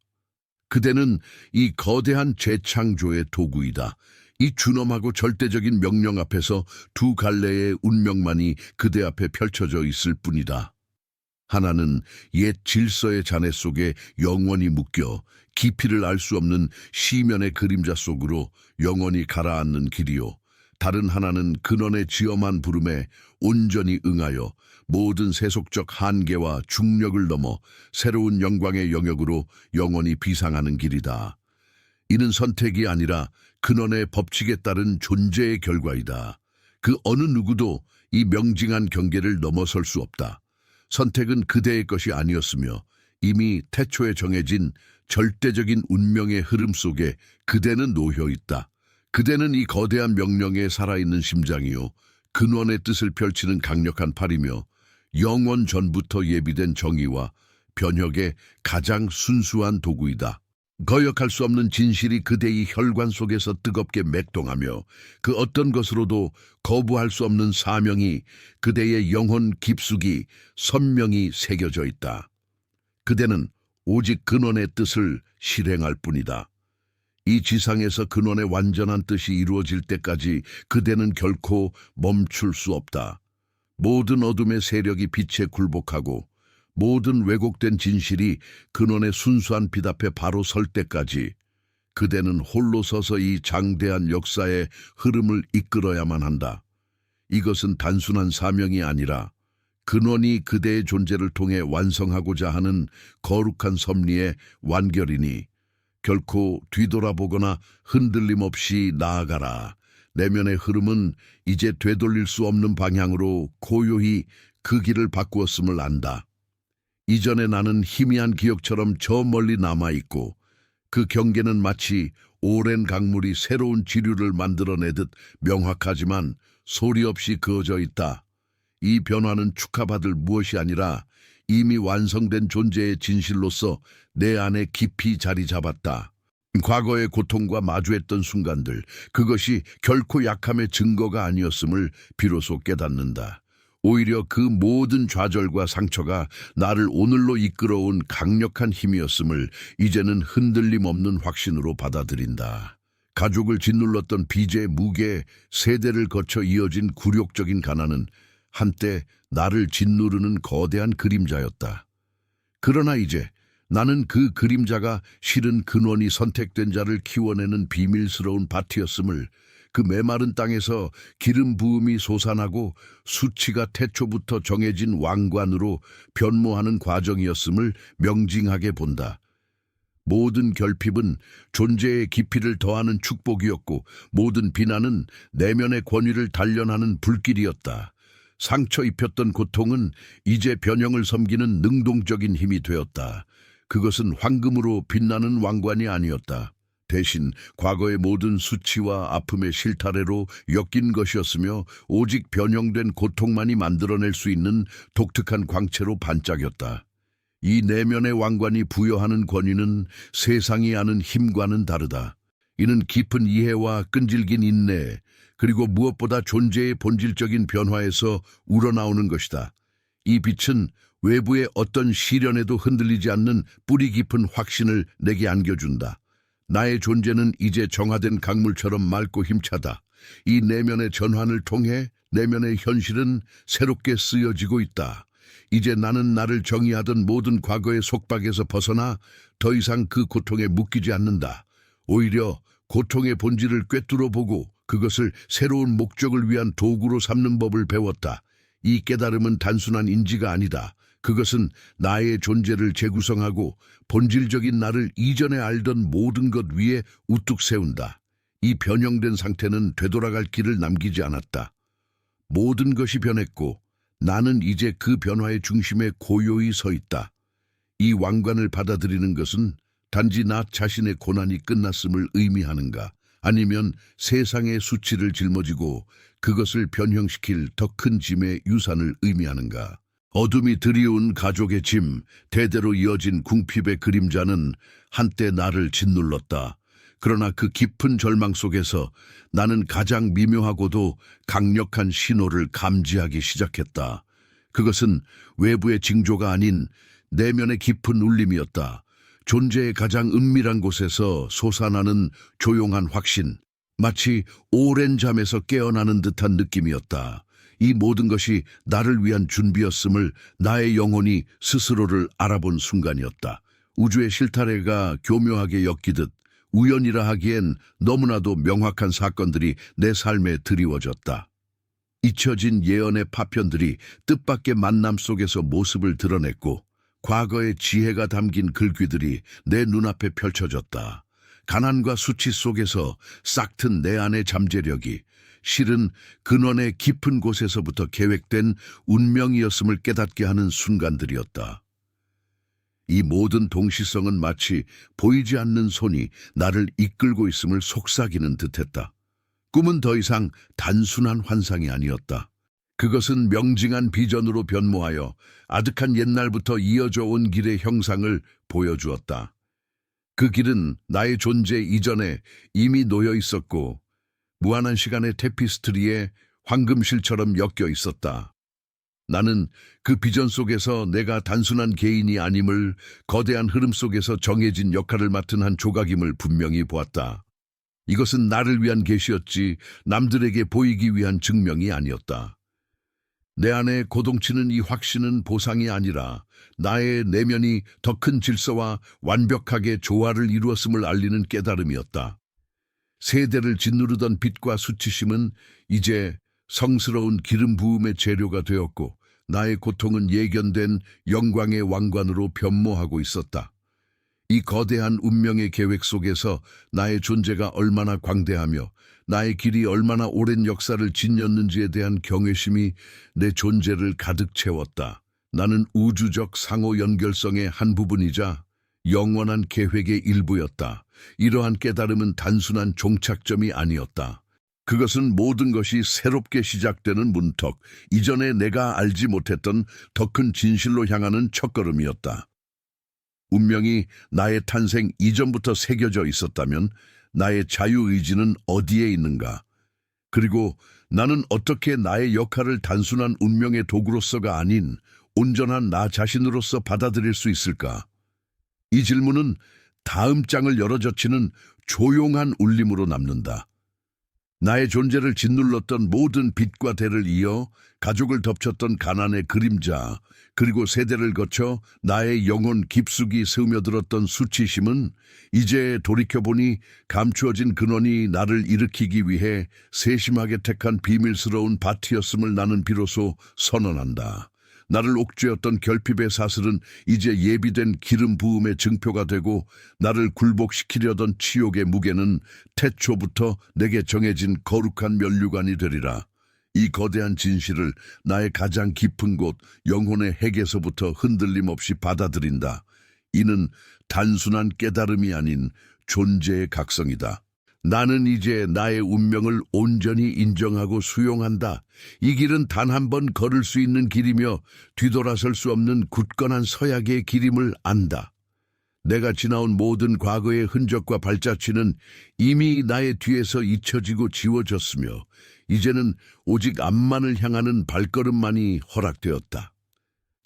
그대는 이 거대한 재창조의 도구이다. 이 준엄하고 절대적인 명령 앞에서 두 갈래의 운명만이 그대 앞에 펼쳐져 있을 뿐이다. 하나는 옛 질서의 잔해 속에 영원히 묶여 깊이를 알 수 없는 시면의 그림자 속으로 영원히 가라앉는 길이요. 다른 하나는 근원의 지엄한 부름에 온전히 응하여 모든 세속적 한계와 중력을 넘어 새로운 영광의 영역으로 영원히 비상하는 길이다. 이는 선택이 아니라 근원의 법칙에 따른 존재의 결과이다. 그 어느 누구도 이 명징한 경계를 넘어설 수 없다. 선택은 그대의 것이 아니었으며 이미 태초에 정해진 절대적인 운명의 흐름 속에 그대는 놓여 있다. 그대는 이 거대한 명령에 살아있는 심장이요 근원의 뜻을 펼치는 강력한 팔이며 영원 전부터 예비된 정의와 변혁의 가장 순수한 도구이다. 거역할 수 없는 진실이 그대의 혈관 속에서 뜨겁게 맥동하며 그 어떤 것으로도 거부할 수 없는 사명이 그대의 영혼 깊숙이 선명히 새겨져 있다. 그대는 오직 근원의 뜻을 실행할 뿐이다. 이 지상에서 근원의 완전한 뜻이 이루어질 때까지 그대는 결코 멈출 수 없다. 모든 어둠의 세력이 빛에 굴복하고 모든 왜곡된 진실이 근원의 순수한 빛 앞에 바로 설 때까지 그대는 홀로 서서 이 장대한 역사의 흐름을 이끌어야만 한다. 이것은 단순한 사명이 아니라 근원이 그대의 존재를 통해 완성하고자 하는 거룩한 섭리의 완결이니 결코 뒤돌아보거나 흔들림 없이 나아가라. 내면의 흐름은 이제 되돌릴 수 없는 방향으로 고요히 그 길을 바꾸었음을 안다. 이전에 나는 희미한 기억처럼 저 멀리 남아있고 그 경계는 마치 오랜 강물이 새로운 지류를 만들어내듯 명확하지만 소리 없이 그어져 있다. 이 변화는 축하받을 무엇이 아니라 이미 완성된 존재의 진실로서 내 안에 깊이 자리 잡았다. 과거의 고통과 마주했던 순간들, 그것이 결코 약함의 증거가 아니었음을 비로소 깨닫는다. 오히려 그 모든 좌절과 상처가 나를 오늘로 이끌어온 강력한 힘이었음을 이제는 흔들림 없는 확신으로 받아들인다. 가족을 짓눌렀던 빚의 무게, 세대를 거쳐 이어진 굴욕적인 가난은 한때 나를 짓누르는 거대한 그림자였다. 그러나 이제 나는 그 그림자가 실은 근원이 선택된 자를 키워내는 비밀스러운 밭이었음을, 그 메마른 땅에서 기름 부음이 솟아나고 수치가 태초부터 정해진 왕관으로 변모하는 과정이었음을 명징하게 본다. 모든 결핍은 존재의 깊이를 더하는 축복이었고 모든 비난은 내면의 권위를 단련하는 불길이었다. 상처 입혔던 고통은 이제 변형을 섬기는 능동적인 힘이 되었다. 그것은 황금으로 빛나는 왕관이 아니었다. 대신 과거의 모든 수치와 아픔의 실타래로 엮인 것이었으며 오직 변형된 고통만이 만들어낼 수 있는 독특한 광채로 반짝였다. 이 내면의 왕관이 부여하는 권위는 세상이 아는 힘과는 다르다. 이는 깊은 이해와 끈질긴 인내, 그리고 무엇보다 존재의 본질적인 변화에서 우러나오는 것이다. 이 빛은 외부의 어떤 시련에도 흔들리지 않는 뿌리 깊은 확신을 내게 안겨준다. 나의 존재는 이제 정화된 강물처럼 맑고 힘차다. 이 내면의 전환을 통해 내면의 현실은 새롭게 쓰여지고 있다. 이제 나는 나를 정의하던 모든 과거의 속박에서 벗어나 더 이상 그 고통에 묶이지 않는다. 오히려 고통의 본질을 꿰뚫어 보고 그것을 새로운 목적을 위한 도구로 삼는 법을 배웠다. 이 깨달음은 단순한 인지가 아니다. 그것은 나의 존재를 재구성하고 본질적인 나를 이전에 알던 모든 것 위에 우뚝 세운다. 이 변형된 상태는 되돌아갈 길을 남기지 않았다. 모든 것이 변했고 나는 이제 그 변화의 중심에 고요히 서 있다. 이 왕관을 받아들이는 것은 단지 나 자신의 고난이 끝났음을 의미하는가? 아니면 세상의 수치를 짊어지고 그것을 변형시킬 더 큰 짐의 유산을 의미하는가? 어둠이 드리운 가족의 짐, 대대로 이어진 궁핍의 그림자는 한때 나를 짓눌렀다. 그러나 그 깊은 절망 속에서 나는 가장 미묘하고도 강력한 신호를 감지하기 시작했다. 그것은 외부의 징조가 아닌 내면의 깊은 울림이었다. 존재의 가장 은밀한 곳에서 솟아나는 조용한 확신, 마치 오랜 잠에서 깨어나는 듯한 느낌이었다. 이 모든 것이 나를 위한 준비였음을 나의 영혼이 스스로를 알아본 순간이었다. 우주의 실타래가 교묘하게 엮이듯 우연이라 하기엔 너무나도 명확한 사건들이 내 삶에 드리워졌다. 잊혀진 예언의 파편들이 뜻밖의 만남 속에서 모습을 드러냈고 과거의 지혜가 담긴 글귀들이 내 눈앞에 펼쳐졌다. 가난과 수치 속에서 싹튼 내 안의 잠재력이 실은 근원의 깊은 곳에서부터 계획된 운명이었음을 깨닫게 하는 순간들이었다. 이 모든 동시성은 마치 보이지 않는 손이 나를 이끌고 있음을 속삭이는 듯했다. 꿈은 더 이상 단순한 환상이 아니었다. 그것은 명징한 비전으로 변모하여 아득한 옛날부터 이어져 온 길의 형상을 보여주었다. 그 길은 나의 존재 이전에 이미 놓여 있었고 무한한 시간의 테피스트리에 황금실처럼 엮여 있었다. 나는 그 비전 속에서 내가 단순한 개인이 아님을, 거대한 흐름 속에서 정해진 역할을 맡은 한 조각임을 분명히 보았다. 이것은 나를 위한 계시였지 남들에게 보이기 위한 증명이 아니었다. 내 안에 고동치는 이 확신은 보상이 아니라 나의 내면이 더 큰 질서와 완벽하게 조화를 이루었음을 알리는 깨달음이었다. 세대를 짓누르던 빛과 수치심은 이제 성스러운 기름 부음의 재료가 되었고 나의 고통은 예견된 영광의 왕관으로 변모하고 있었다. 이 거대한 운명의 계획 속에서 나의 존재가 얼마나 광대하며 나의 길이 얼마나 오랜 역사를 지녔는지에 대한 경외심이 내 존재를 가득 채웠다. 나는 우주적 상호 연결성의 한 부분이자 영원한 계획의 일부였다. 이러한 깨달음은 단순한 종착점이 아니었다. 그것은 모든 것이 새롭게 시작되는 문턱, 이전에 내가 알지 못했던 더 큰 진실로 향하는 첫걸음이었다. 운명이 나의 탄생 이전부터 새겨져 있었다면 나의 자유의지는 어디에 있는가? 그리고 나는 어떻게 나의 역할을 단순한 운명의 도구로서가 아닌 온전한 나 자신으로서 받아들일 수 있을까? 이 질문은 다음 장을 열어젖히는 조용한 울림으로 남는다. 나의 존재를 짓눌렀던 모든 빛과 대를 이어 가족을 덮쳤던 가난의 그림자, 그리고 세대를 거쳐 나의 영혼 깊숙이 스며들었던 수치심은 이제 돌이켜보니 감추어진 근원이 나를 일으키기 위해 세심하게 택한 비밀스러운 밭이었음을 나는 비로소 선언한다. 나를 옥죄었던 결핍의 사슬은 이제 예비된 기름 부음의 증표가 되고 나를 굴복시키려던 치욕의 무게는 태초부터 내게 정해진 거룩한 면류관이 되리라. 이 거대한 진실을 나의 가장 깊은 곳 영혼의 핵에서부터 흔들림 없이 받아들인다. 이는 단순한 깨달음이 아닌 존재의 각성이다. 나는 이제 나의 운명을 온전히 인정하고 수용한다. 이 길은 단 한 번 걸을 수 있는 길이며 뒤돌아설 수 없는 굳건한 서약의 길임을 안다. 내가 지나온 모든 과거의 흔적과 발자취는 이미 나의 뒤에서 잊혀지고 지워졌으며 이제는 오직 앞만을 향하는 발걸음만이 허락되었다.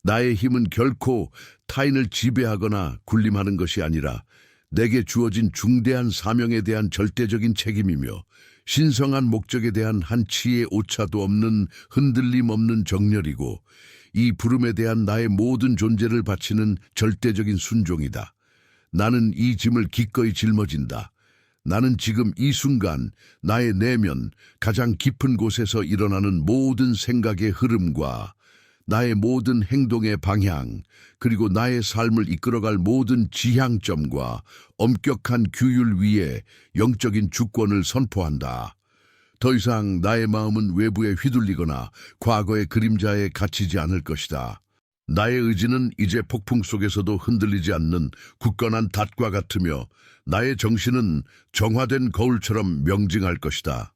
나의 힘은 결코 타인을 지배하거나 군림하는 것이 아니라 내게 주어진 중대한 사명에 대한 절대적인 책임이며 신성한 목적에 대한 한치의 오차도 없는 흔들림 없는 정열이고 이 부름에 대한 나의 모든 존재를 바치는 절대적인 순종이다. 나는 이 짐을 기꺼이 짊어진다. 나는 지금 이 순간 나의 내면 가장 깊은 곳에서 일어나는 모든 생각의 흐름과 나의 모든 행동의 방향, 그리고 나의 삶을 이끌어갈 모든 지향점과 엄격한 규율 위에 영적인 주권을 선포한다. 더 이상 나의 마음은 외부에 휘둘리거나 과거의 그림자에 갇히지 않을 것이다. 나의 의지는 이제 폭풍 속에서도 흔들리지 않는 굳건한 닷과 같으며 나의 정신은 정화된 거울처럼 명징할 것이다.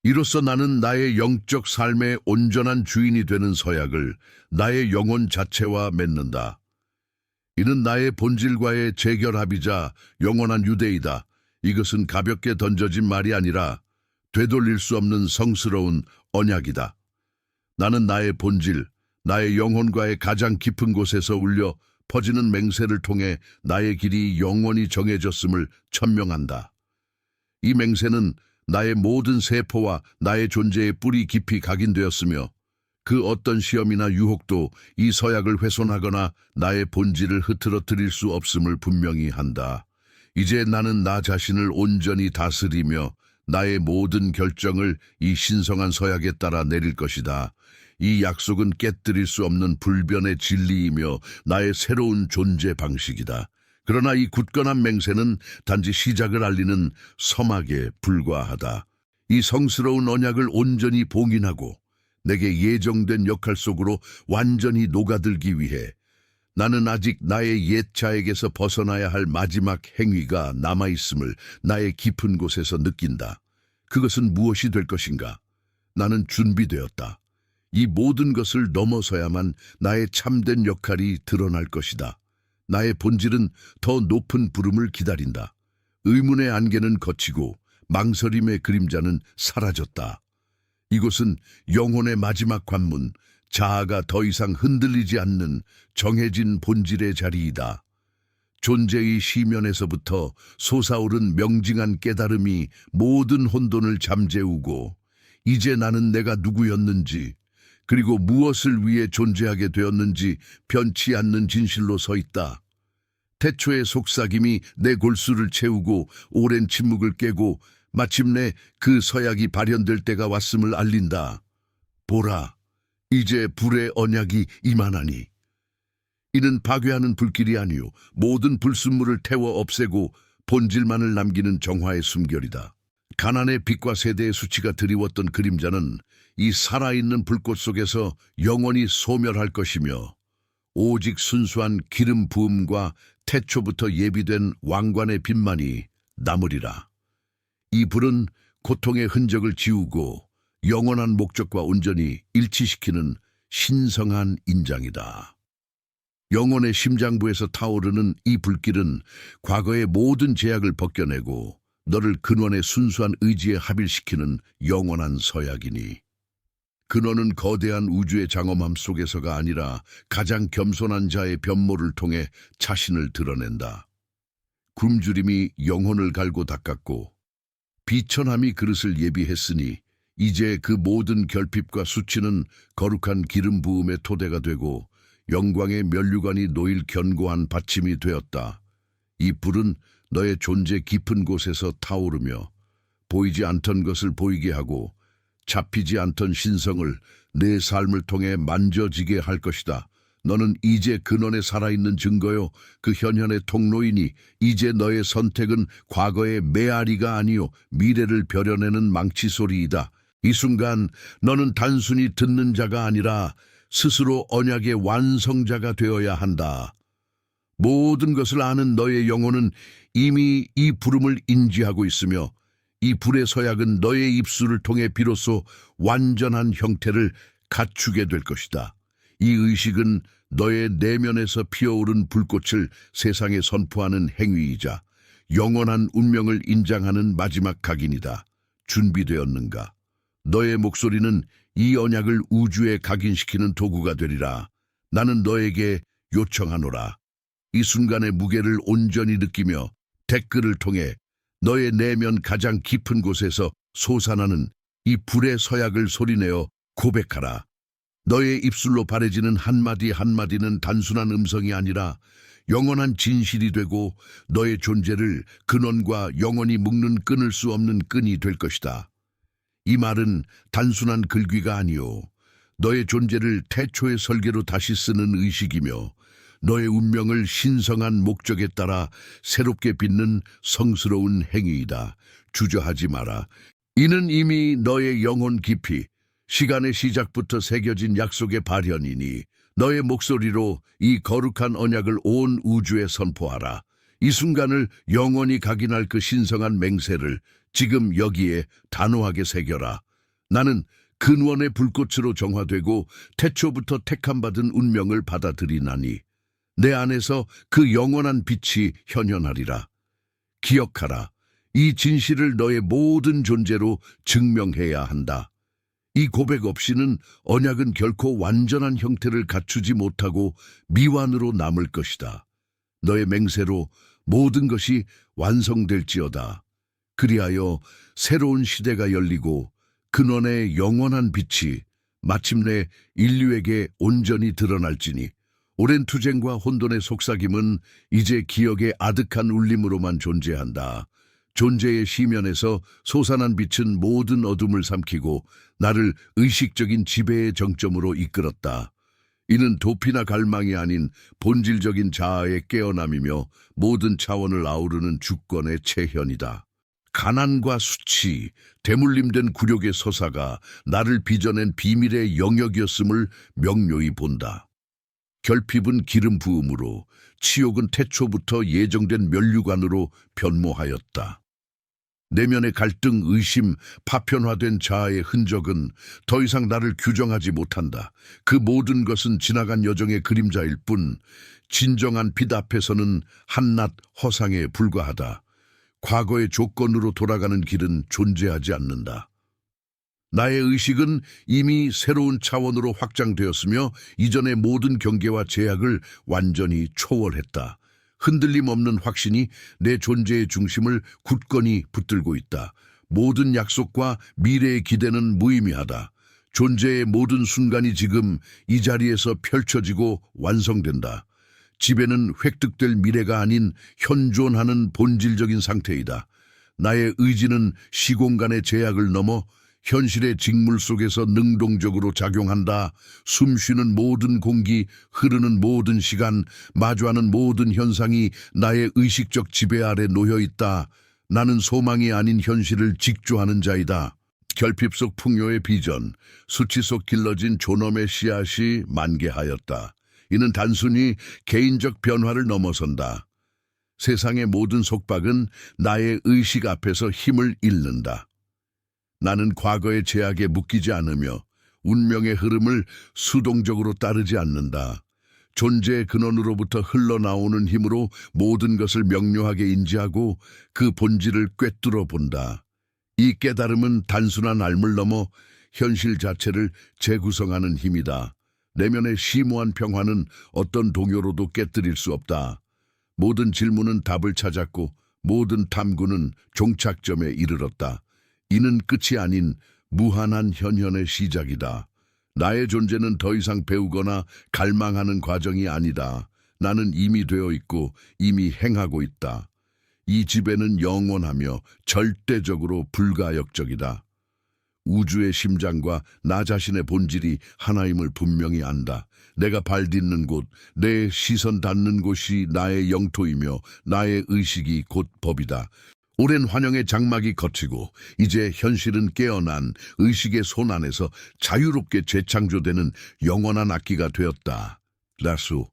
이로써 나는 나의 영적 삶의 온전한 주인이 되는 서약을 나의 영혼 자체와 맺는다. 이는 나의 본질과의 재결합이자 영원한 유대이다. 이것은 가볍게 던져진 말이 아니라 되돌릴 수 없는 성스러운 언약이다. 나는 나의 본질, 나의 영혼과의 가장 깊은 곳에서 울려 퍼지는 맹세를 통해 나의 길이 영원히 정해졌음을 천명한다. 이 맹세는 나의 모든 세포와 나의 존재의 뿌리 깊이 각인되었으며 그 어떤 시험이나 유혹도 이 서약을 훼손하거나 나의 본질을 흐트러뜨릴 수 없음을 분명히 한다. 이제 나는 나 자신을 온전히 다스리며 나의 모든 결정을 이 신성한 서약에 따라 내릴 것이다. 이 약속은 깨뜨릴 수 없는 불변의 진리이며 나의 새로운 존재 방식이다. 그러나 이 굳건한 맹세는 단지 시작을 알리는 서막에 불과하다. 이 성스러운 언약을 온전히 봉인하고 내게 예정된 역할 속으로 완전히 녹아들기 위해 나는 아직 나의 옛 자에게서 벗어나야 할 마지막 행위가 남아있음을 나의 깊은 곳에서 느낀다. 그것은 무엇이 될 것인가? 나는 준비되었다. 이 모든 것을 넘어서야만 나의 참된 역할이 드러날 것이다. 나의 본질은 더 높은 부름을 기다린다. 의문의 안개는 걷히고 망설임의 그림자는 사라졌다. 이곳은 영혼의 마지막 관문, 자아가 더 이상 흔들리지 않는 정해진 본질의 자리이다. 존재의 시면에서부터 솟아오른 명징한 깨달음이 모든 혼돈을 잠재우고 이제 나는 내가 누구였는지 그리고 무엇을 위해 존재하게 되었는지 변치 않는 진실로 서 있다. 태초의 속삭임이 내 골수를 채우고 오랜 침묵을 깨고 마침내 그 서약이 발현될 때가 왔음을 알린다. 보라, 이제 불의 언약이 임하나니. 이는 파괴하는 불길이 아니요 모든 불순물을 태워 없애고 본질만을 남기는 정화의 숨결이다. 가난의 빛과 세대의 수치가 드리웠던 그림자는 이 살아있는 불꽃 속에서 영원히 소멸할 것이며 오직 순수한 기름 부음과 태초부터 예비된 왕관의 빛만이 남으리라. 이 불은 고통의 흔적을 지우고 영원한 목적과 온전히 일치시키는 신성한 인장이다. 영혼의 심장부에서 타오르는 이 불길은 과거의 모든 제약을 벗겨내고 너를 근원의 순수한 의지에 합일시키는 영원한 서약이니 근원은 거대한 우주의 장엄함 속에서가 아니라 가장 겸손한 자의 변모를 통해 자신을 드러낸다. 굶주림이 영혼을 갈고 닦았고 비천함이 그릇을 예비했으니 이제 그 모든 결핍과 수치는 거룩한 기름 부음의 토대가 되고 영광의 면류관이 놓일 견고한 받침이 되었다. 이 불은 너의 존재 깊은 곳에서 타오르며 보이지 않던 것을 보이게 하고 잡히지 않던 신성을 내 삶을 통해 만져지게 할 것이다. 너는 이제 근원에 살아있는 증거요 그 현현의 통로이니 이제 너의 선택은 과거의 메아리가 아니요 미래를 벼려내는 망치소리이다. 이 순간 너는 단순히 듣는 자가 아니라 스스로 언약의 완성자가 되어야 한다. 모든 것을 아는 너의 영혼은 이미 이 부름을 인지하고 있으며 이 불의 서약은 너의 입술을 통해 비로소 완전한 형태를 갖추게 될 것이다. 이 의식은 너의 내면에서 피어오른 불꽃을 세상에 선포하는 행위이자 영원한 운명을 인장하는 마지막 각인이다. 준비되었는가? 너의 목소리는 이 언약을 우주에 각인시키는 도구가 되리라. 나는 너에게 요청하노라. 이 순간의 무게를 온전히 느끼며 댓글을 통해 너의 내면 가장 깊은 곳에서 솟아나는 이 불의 서약을 소리내어 고백하라. 너의 입술로 발해지는 한마디 한마디는 단순한 음성이 아니라 영원한 진실이 되고 너의 존재를 근원과 영원히 묶는 끊을 수 없는 끈이 될 것이다. 이 말은 단순한 글귀가 아니요 너의 존재를 태초의 설계로 다시 쓰는 의식이며 너의 운명을 신성한 목적에 따라 새롭게 빚는 성스러운 행위이다. 주저하지 마라. 이는 이미 너의 영혼 깊이 시간의 시작부터 새겨진 약속의 발현이니 너의 목소리로 이 거룩한 언약을 온 우주에 선포하라. 이 순간을 영원히 각인할 그 신성한 맹세를 지금 여기에 단호하게 새겨라. 나는 근원의 불꽃으로 정화되고 태초부터 택함받은 운명을 받아들이나니 내 안에서 그 영원한 빛이 현현하리라. 기억하라. 이 진실을 너의 모든 존재로 증명해야 한다. 이 고백 없이는 언약은 결코 완전한 형태를 갖추지 못하고 미완으로 남을 것이다. 너의 맹세로 모든 것이 완성될지어다. 그리하여 새로운 시대가 열리고 근원의 영원한 빛이 마침내 인류에게 온전히 드러날지니 오랜 투쟁과 혼돈의 속삭임은 이제 기억의 아득한 울림으로만 존재한다. 존재의 시면에서 솟아난 빛은 모든 어둠을 삼키고 나를 의식적인 지배의 정점으로 이끌었다. 이는 도피나 갈망이 아닌 본질적인 자아의 깨어남이며 모든 차원을 아우르는 주권의 체현이다. 가난과 수치, 대물림된 굴욕의 서사가 나를 빚어낸 비밀의 영역이었음을 명료히 본다. 결핍은 기름 부음으로, 치욕은 태초부터 예정된 면류관으로 변모하였다. 내면의 갈등, 의심, 파편화된 자아의 흔적은 더 이상 나를 규정하지 못한다. 그 모든 것은 지나간 여정의 그림자일 뿐 진정한 빛 앞에서는 한낱 허상에 불과하다. 과거의 조건으로 돌아가는 길은 존재하지 않는다. 나의 의식은 이미 새로운 차원으로 확장되었으며 이전의 모든 경계와 제약을 완전히 초월했다. 흔들림 없는 확신이 내 존재의 중심을 굳건히 붙들고 있다. 모든 약속과 미래의 기대는 무의미하다. 존재의 모든 순간이 지금 이 자리에서 펼쳐지고 완성된다. 지배는 획득될 미래가 아닌 현존하는 본질적인 상태이다. 나의 의지는 시공간의 제약을 넘어 현실의 직물 속에서 능동적으로 작용한다. 숨쉬는 모든 공기, 흐르는 모든 시간, 마주하는 모든 현상이 나의 의식적 지배 아래 놓여 있다. 나는 소망이 아닌 현실을 직조하는 자이다. 결핍 속 풍요의 비전, 수치 속 길러진 존엄의 씨앗이 만개하였다. 이는 단순히 개인적 변화를 넘어선다. 세상의 모든 속박은 나의 의식 앞에서 힘을 잃는다. 나는 과거의 제약에 묶이지 않으며 운명의 흐름을 수동적으로 따르지 않는다. 존재의 근원으로부터 흘러나오는 힘으로 모든 것을 명료하게 인지하고 그 본질을 꿰뚫어 본다. 이 깨달음은 단순한 알물 넘어 현실 자체를 재구성하는 힘이다. 내면의 심오한 평화는 어떤 동요로도 깨뜨릴 수 없다. 모든 질문은 답을 찾았고 모든 탐구는 종착점에 이르렀다. 이는 끝이 아닌 무한한 현현의 시작이다. 나의 존재는 더 이상 배우거나 갈망하는 과정이 아니다. 나는 이미 되어 있고 이미 행하고 있다. 이 지배는 영원하며 절대적으로 불가역적이다. 우주의 심장과 나 자신의 본질이 하나임을 분명히 안다. 내가 발 딛는 곳, 내 시선 닿는 곳이 나의 영토이며 나의 의식이 곧 법이다. 오랜 환영의 장막이 걷히고 이제 현실은 깨어난 의식의 손 안에서 자유롭게 재창조되는 영원한 악기가 되었다. 라수.